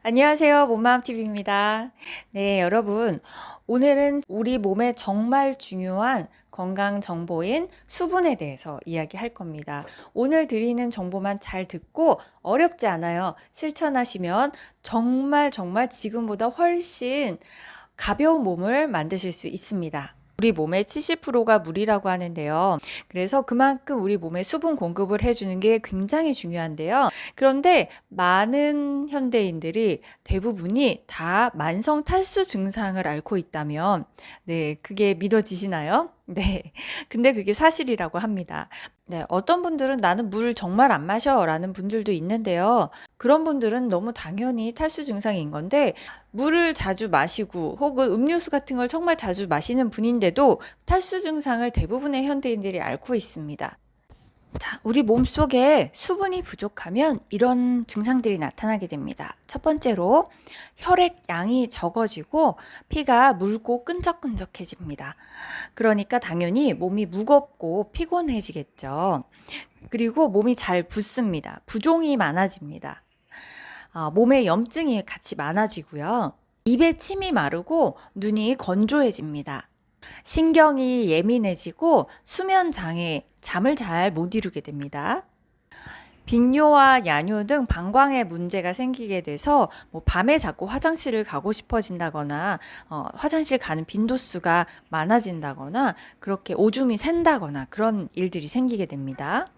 안녕하세요. 몸마음TV입니다. 네, 여러분. 오늘은 우리 몸에 정말 중요한 건강 정보인 수분에 대해서 이야기할 겁니다. 오늘 드리는 정보만 잘 듣고 어렵지 않아요. 실천하시면 정말 지금보다 훨씬 가벼운 몸을 만드실 수 있습니다. 우리 몸의 70%가 물이라고 하는데요. 그래서 그만큼 우리 몸에 수분 공급을 해주는 게 굉장히 중요한데요. 그런데 많은 현대인들이 대부분이 다 만성 탈수 증상을 앓고 있다면, 네, 그게 믿어지시나요? 네. 근데 그게 사실이라고 합니다. 네, 어떤 분들은 나는 물 정말 안 마셔 라는 분들도 있는데요. 그런 분들은 너무 당연히 탈수 증상인 건데, 물을 자주 마시고 혹은 음료수 같은 걸 정말 자주 마시는 분인데도 탈수 증상을 대부분의 현대인들이 앓고 있습니다. 자, 우리 몸속에 수분이 부족하면 이런 증상들이 나타나게 됩니다. 첫 번째로 혈액량이 적어지고 피가 묽고 끈적끈적해집니다. 그러니까 당연히 몸이 무겁고 피곤해지겠죠. 그리고 몸이 잘 붓습니다. 부종이 많아집니다. 몸에 염증이 같이 많아지고요. 입에 침이 마르고 눈이 건조해집니다. 신경이 예민해지고 수면 장애, 잠을 잘 못 이루게 됩니다. 빈뇨와 야뇨 등 방광에 문제가 생기게 돼서 밤에 자꾸 화장실을 가고 싶어진다거나 화장실 가는 빈도수가 많아진다거나 그렇게 오줌이 샌다거나 그런 일들이 생기게 됩니다.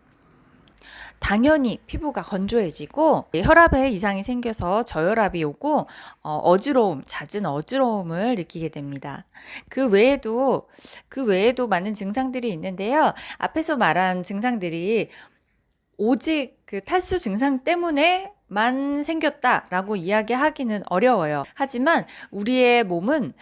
당연히 피부가 건조해지고 혈압에 이상이 생겨서 저혈압이 오고 어지러움, 잦은 어지러움을 느끼게 됩니다. 그 외에도 많은 증상들이 있는데요. 앞에서 말한 증상들이 오직 그 탈수 증상 때문에만 생겼다라고 이야기하기는 어려워요. 하지만 우리의 몸은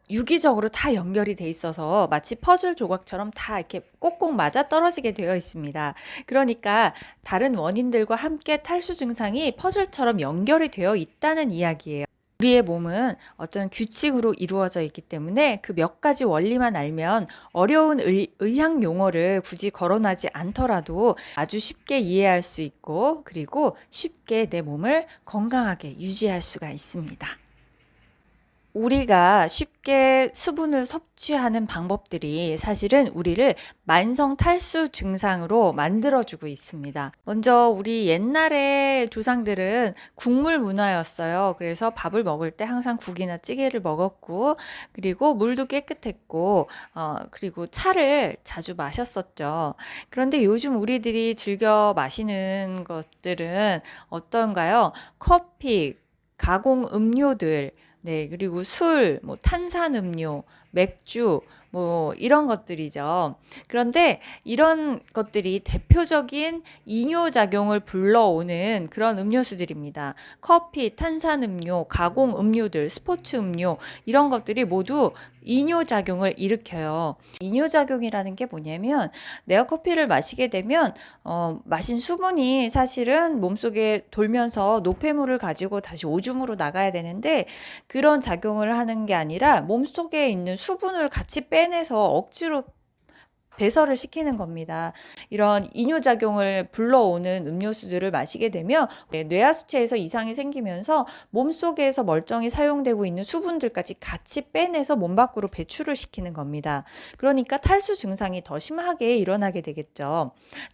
유기적으로 다 연결이 돼 있어서 마치 퍼즐 조각처럼 다 이렇게 꼭꼭 맞아 떨어지게 되어 있습니다. 그러니까 다른 원인들과 함께 탈수 증상이 퍼즐처럼 연결이 되어 있다는 이야기예요. 우리의 몸은 어떤 규칙으로 이루어져 있기 때문에 그 몇 가지 원리만 알면 어려운 의학 용어를 굳이 거론하지 않더라도 아주 쉽게 이해할 수 있고 그리고 쉽게 내 몸을 건강하게 유지할 수가 있습니다. 우리가 쉽게 수분을 섭취하는 방법들이 사실은 우리를 만성 탈수 증상으로 만들어주고 있습니다. 먼저 우리 옛날의 조상들은 국물 문화였어요. 그래서 밥을 먹을 때 항상 국이나 찌개를 먹었고, 그리고 물도 깨끗했고, 그리고 차를 자주 마셨었죠. 그런데 요즘 우리들이 즐겨 마시는 것들은 어떤가요? 커피, 가공 음료들, 네, 그리고 술, 탄산음료, 맥주, 이런 것들이죠. 그런데 이런 것들이 대표적인 이뇨작용을 불러오는 그런 음료수들입니다. 커피, 탄산음료, 가공음료들, 스포츠음료, 이런 것들이 모두 이뇨작용을 일으켜요. 이뇨작용이라는 게 뭐냐면 내가 커피를 마시게 되면 마신 수분이 사실은 몸속에 돌면서 노폐물을 가지고 다시 오줌으로 나가야 되는데 그런 작용을 하는 게 아니라 몸속에 있는 수분을 같이 빼내서 억지로 배설을 시키는 겁니다. 이런 이뇨작용을 불러오는 음료수들을 마시게 되면 뇌하수체에서 이상이 생기면서 몸속에서 멀쩡히 사용되고 있는 수분들까지 같이 빼내서 몸 밖으로 배출을 시키는 겁니다. 그러니까 탈수 증상이 더 심하게 일어나게 되겠죠.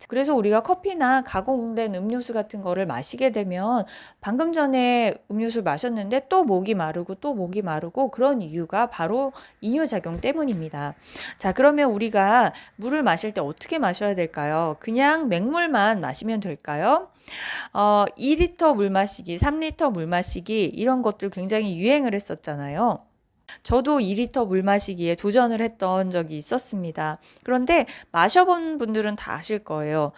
그래서 우리가 커피나 가공된 음료수 같은 거를 마시게 되면 방금 전에 음료수를 마셨는데 또 목이 마르고 그런 이유가 바로 이뇨작용 때문입니다. 자, 그러면 우리가 물을 마실 때 어떻게 마셔야 될까요? 그냥 맹물만 마시면 될까요? 2리터 물 마시기, 3리터 물 마시기 이런 것들 굉장히 유행을 했었잖아요. 저도 2리터 물 마시기에 도전을 했던 적이 있었습니다. 그런데 마셔본 분들은 다 아실 거예요.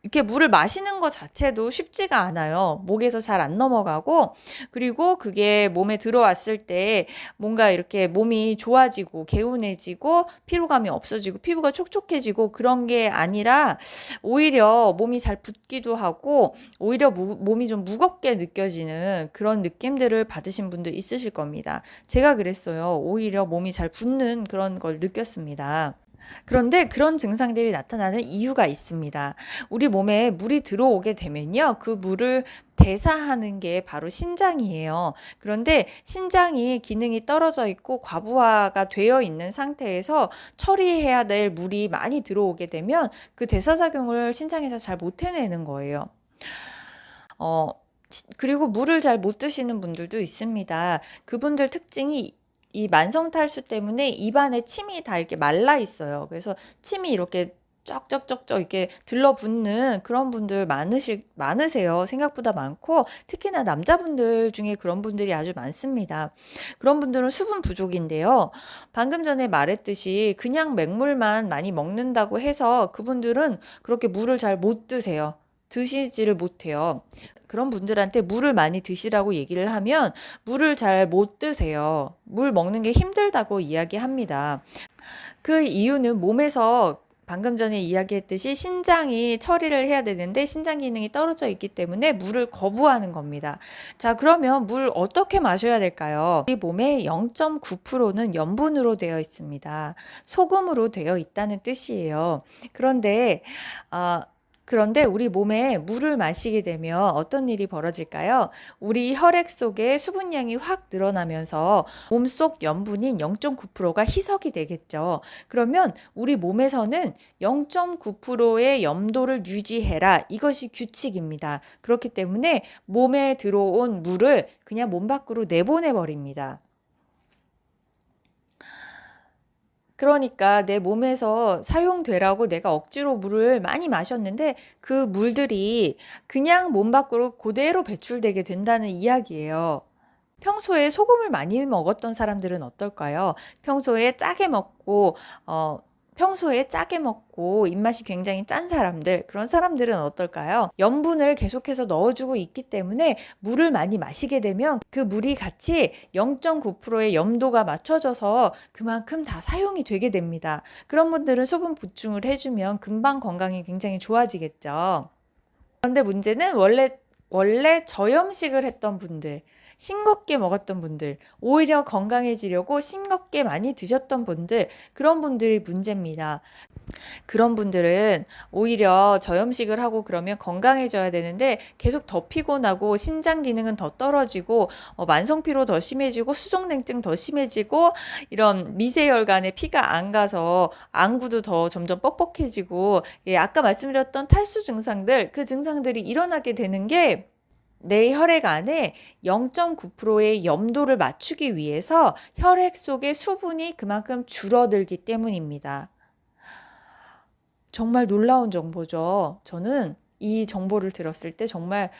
이렇게 물을 마시는 것 자체도 쉽지가 않아요. 목에서 잘 안 넘어가고, 그리고 그게 몸에 들어왔을 때 뭔가 이렇게 몸이 좋아지고, 개운해지고, 피로감이 없어지고, 피부가 촉촉해지고, 그런 게 아니라, 오히려 몸이 잘 붓기도 하고, 오히려 몸이 좀 무겁게 느껴지는 그런 느낌들을 받으신 분들 있으실 겁니다. 제가 그랬어요. 오히려 몸이 잘 붓는 그런 걸 느꼈습니다. 그런데 그런 증상들이 나타나는 이유가 있습니다. 우리 몸에 물이 들어오게 되면요. 그 물을 대사하는 게 바로 신장이에요. 그런데 신장이 기능이 떨어져 있고 과부하가 되어 있는 상태에서 처리해야 될 물이 많이 들어오게 되면 그 대사작용을 신장에서 잘 못 해내는 거예요. 어, 그리고 물을 잘 못 드시는 분들도 있습니다. 그분들 특징이 이 만성 탈수 때문에 입안에 침이 다 이렇게 말라 있어요. 그래서 침이 이렇게 쩍쩍쩍쩍 이렇게 들러붙는 그런 분들 많으세요. 생각보다 많고 특히나 남자분들 중에 그런 분들이 아주 많습니다. 그런 분들은 수분 부족인데요. 방금 전에 말했듯이 그냥 맹물만 많이 먹는다고 해서 그분들은 그렇게 물을 잘 못 드세요. 드시지를 못해요. 그런 분들한테 물을 많이 드시라고 얘기를 하면 물을 잘 못 드세요. 물 먹는 게 힘들다고 이야기합니다. 그 이유는 몸에서 방금 전에 이야기했듯이 신장이 처리를 해야 되는데 신장 기능이 떨어져 있기 때문에 물을 거부하는 겁니다. 자, 그러면 물 어떻게 마셔야 될까요? 우리 몸의 0.9%는 염분으로 되어 있습니다. 소금으로 되어 있다는 뜻이에요. 그런데 우리 몸에 물을 마시게 되면 어떤 일이 벌어질까요? 우리 혈액 속에 수분량이 확 늘어나면서 몸속 염분인 0.9%가 희석이 되겠죠. 그러면 우리 몸에서는 0.9%의 염도를 유지해라. 이것이 규칙입니다. 그렇기 때문에 몸에 들어온 물을 그냥 몸 밖으로 내보내 버립니다. 그러니까 내 몸에서 사용되라고 내가 억지로 물을 많이 마셨는데 그 물들이 그냥 몸 밖으로 그대로 배출되게 된다는 이야기예요. 평소에 소금을 많이 먹었던 사람들은 어떨까요? 평소에 짜게 먹고 평소에 짜게 먹고 입맛이 굉장히 짠 사람들, 그런 사람들은 어떨까요? 염분을 계속해서 넣어주고 있기 때문에 물을 많이 마시게 되면 그 물이 같이 0.9%의 염도가 맞춰져서 그만큼 다 사용이 되게 됩니다. 그런 분들은 소금 보충을 해주면 금방 건강이 굉장히 좋아지겠죠. 그런데 문제는 원래 저염식을 했던 분들, 싱겁게 먹었던 분들, 오히려 건강해지려고 싱겁게 많이 드셨던 분들, 그런 분들이 문제입니다. 그런 분들은 오히려 저염식을 하고 그러면 건강해져야 되는데 계속 더 피곤하고 신장 기능은 더 떨어지고 만성피로 더 심해지고 수족냉증 더 심해지고 이런 미세혈관에 피가 안 가서 안구도 더 점점 뻑뻑해지고 아까 말씀드렸던 탈수 증상들, 그 증상들이 일어나게 되는 게 내 혈액 안에 0.9%의 염도를 맞추기 위해서 혈액 속의 수분이 그만큼 줄어들기 때문입니다. 정말 놀라운 정보죠. 저는 이 정보를 들었을 때 정말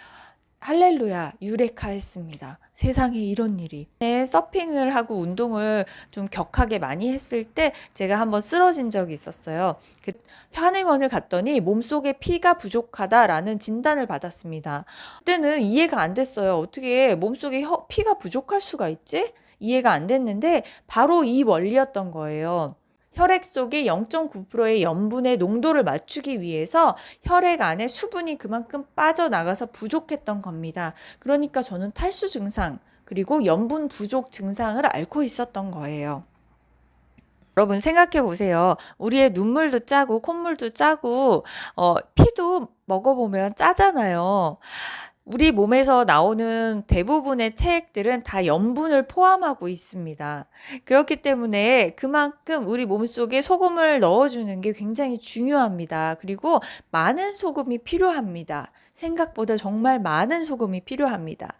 할렐루야, 유레카 했습니다. 세상에 이런 일이. 네, 서핑을 하고 운동을 좀 격하게 많이 했을 때 제가 한번 쓰러진 적이 있었어요. 그 한의원을 갔더니 몸속에 피가 부족하다라는 진단을 받았습니다. 그때는 이해가 안 됐어요. 어떻게 몸속에 피가 부족할 수가 있지? 이해가 안 됐는데 바로 이 원리였던 거예요. 혈액 속에 0.9%의 염분의 농도를 맞추기 위해서 혈액 안에 수분이 그만큼 빠져나가서 부족했던 겁니다. 그러니까 저는 탈수 증상 그리고 염분 부족 증상을 앓고 있었던 거예요. 여러분 생각해 보세요. 우리의 눈물도 짜고 콧물도 짜고 피도 먹어보면 짜잖아요. 우리 몸에서 나오는 대부분의 체액들은 다 염분을 포함하고 있습니다. 그렇기 때문에 그만큼 우리 몸속에 소금을 넣어주는 게 굉장히 중요합니다. 그리고 많은 소금이 필요합니다. 생각보다 정말 많은 소금이 필요합니다.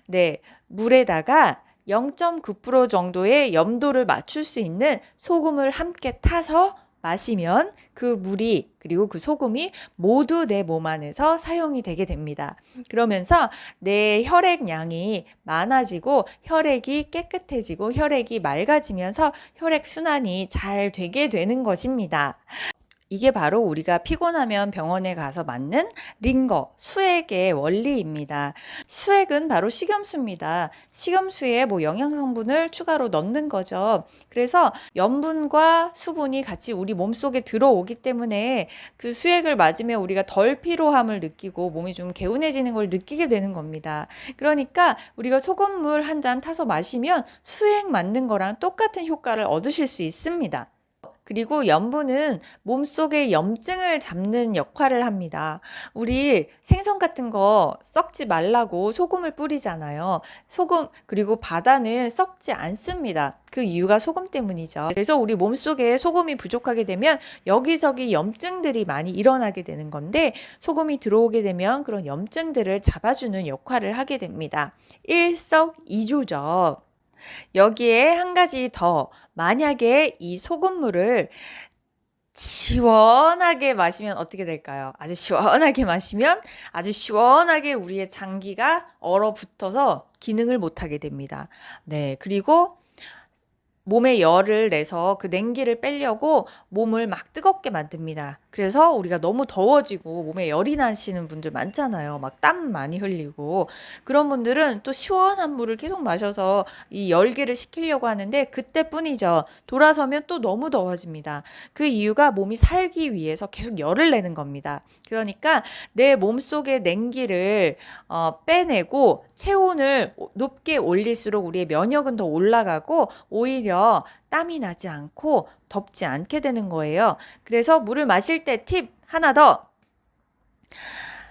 네, 물에다가 0.9% 정도의 염도를 맞출 수 있는 소금을 함께 타서 마시면 그 물이 그리고 그 소금이 모두 내 몸 안에서 사용이 되게 됩니다. 그러면서 내 혈액량이 많아지고 혈액이 깨끗해지고 혈액이 맑아지면서 혈액 순환이 잘 되게 되는 것입니다. 이게 바로 우리가 피곤하면 병원에 가서 맞는 링거, 수액의 원리입니다. 수액은 바로 식염수입니다. 식염수에 영양성분을 추가로 넣는 거죠. 그래서 염분과 수분이 같이 우리 몸속에 들어오기 때문에 그 수액을 맞으면 우리가 덜 피로함을 느끼고 몸이 좀 개운해지는 걸 느끼게 되는 겁니다. 그러니까 우리가 소금물 한 잔 타서 마시면 수액 맞는 거랑 똑같은 효과를 얻으실 수 있습니다. 그리고 염분은 몸속의 염증을 잡는 역할을 합니다. 우리 생선 같은 거 썩지 말라고 소금을 뿌리잖아요. 소금, 그리고 바다는 썩지 않습니다. 그 이유가 소금 때문이죠. 그래서 우리 몸속에 소금이 부족하게 되면 여기저기 염증들이 많이 일어나게 되는 건데, 소금이 들어오게 되면 그런 염증들을 잡아주는 역할을 하게 됩니다. 일석이조죠. 여기에 한 가지 더, 만약에 이 소금물을 시원하게 마시면 어떻게 될까요? 아주 시원하게 마시면 아주 시원하게 우리의 장기가 얼어붙어서 기능을 못하게 됩니다. 네, 그리고 몸에 열을 내서 그 냉기를 빼려고 몸을 막 뜨겁게 만듭니다. 그래서 우리가 너무 더워지고 몸에 열이 나시는 분들 많잖아요. 막 땀 많이 흘리고. 그런 분들은 또 시원한 물을 계속 마셔서 이 열기를 식히려고 하는데 그때뿐이죠. 돌아서면 또 너무 더워집니다. 그 이유가 몸이 살기 위해서 계속 열을 내는 겁니다. 그러니까 내 몸속의 냉기를 빼내고 체온을 높게 올릴수록 우리의 면역은 더 올라가고 오히려 땀이 나지 않고 덥지 않게 되는 거예요. 그래서 물을 마실 때 팁 하나 더.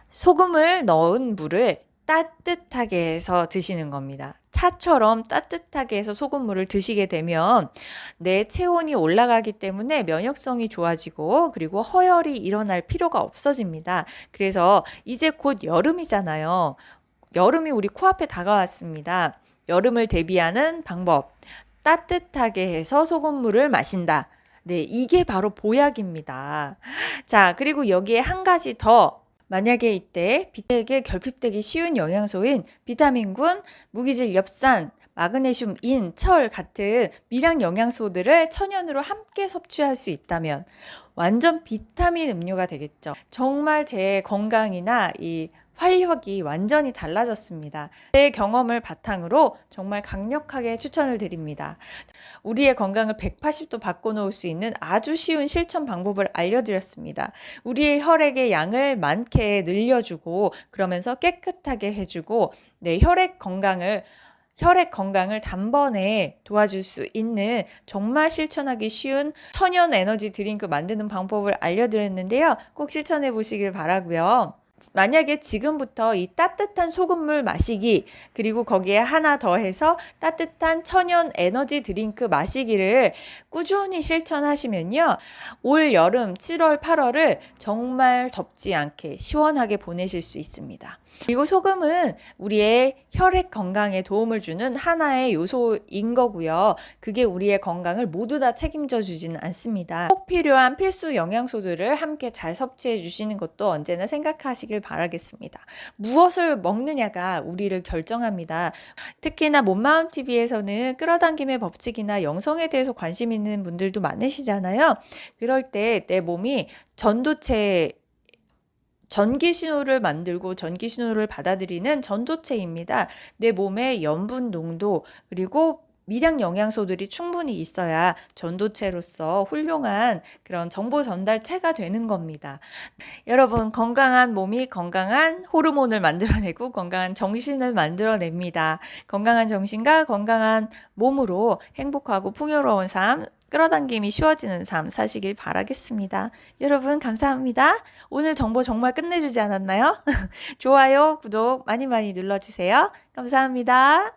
소금을 넣은 물을 따뜻하게 해서 드시는 겁니다. 차처럼 따뜻하게 해서 소금물을 드시게 되면 내 체온이 올라가기 때문에 면역성이 좋아지고 그리고 허열이 일어날 필요가 없어집니다. 그래서 이제 곧 여름이잖아요. 여름이 우리 코앞에 다가왔습니다. 여름을 대비하는 방법. 따뜻하게 해서 소금물을 마신다. 네, 이게 바로 보약입니다. 자, 그리고 여기에 한 가지 더. 만약에 이때 빛에게 결핍되기 쉬운 영양소인 비타민군, 무기질 엽산, 마그네슘, 인, 철 같은 미량 영양소들을 천연으로 함께 섭취할 수 있다면 완전 비타민 음료가 되겠죠. 정말 제 건강이나 이 활력이 완전히 달라졌습니다. 제 경험을 바탕으로 정말 강력하게 추천을 드립니다. 우리의 건강을 180도 바꿔놓을 수 있는 아주 쉬운 실천 방법을 알려드렸습니다. 우리의 혈액의 양을 많게 늘려주고 그러면서 깨끗하게 해주고 내 혈액 건강을 단번에 도와줄 수 있는 정말 실천하기 쉬운 천연 에너지 드링크 만드는 방법을 알려드렸는데요. 꼭 실천해 보시길 바라고요. 만약에 지금부터 이 따뜻한 소금물 마시기 그리고 거기에 하나 더해서 따뜻한 천연 에너지 드링크 마시기를 꾸준히 실천하시면요. 올 여름 7월 8월을 정말 덥지 않게 시원하게 보내실 수 있습니다. 그리고 소금은 우리의 혈액 건강에 도움을 주는 하나의 요소인 거고요. 그게 우리의 건강을 모두 다 책임져 주지는 않습니다. 꼭 필요한 필수 영양소들을 함께 잘 섭취해 주시는 것도 언제나 생각하시길 바라겠습니다. 무엇을 먹느냐가 우리를 결정합니다. 특히나 몸마음TV에서는 끌어당김의 법칙이나 영성에 대해서 관심 있는 분들도 많으시잖아요. 그럴 때 내 몸이 전기 신호를 만들고 전기 신호를 받아들이는 전도체입니다. 내 몸에 염분 농도 그리고 미량 영양소들이 충분히 있어야 전도체로서 훌륭한 그런 정보 전달체가 되는 겁니다. 여러분, 건강한 몸이 건강한 호르몬을 만들어내고 건강한 정신을 만들어냅니다. 건강한 정신과 건강한 몸으로 행복하고 풍요로운 삶, 끌어당김이 쉬워지는 삶 사시길 바라겠습니다. 여러분 감사합니다. 오늘 정보 정말 끝내주지 않았나요? 좋아요, 구독 많이 많이 눌러주세요. 감사합니다.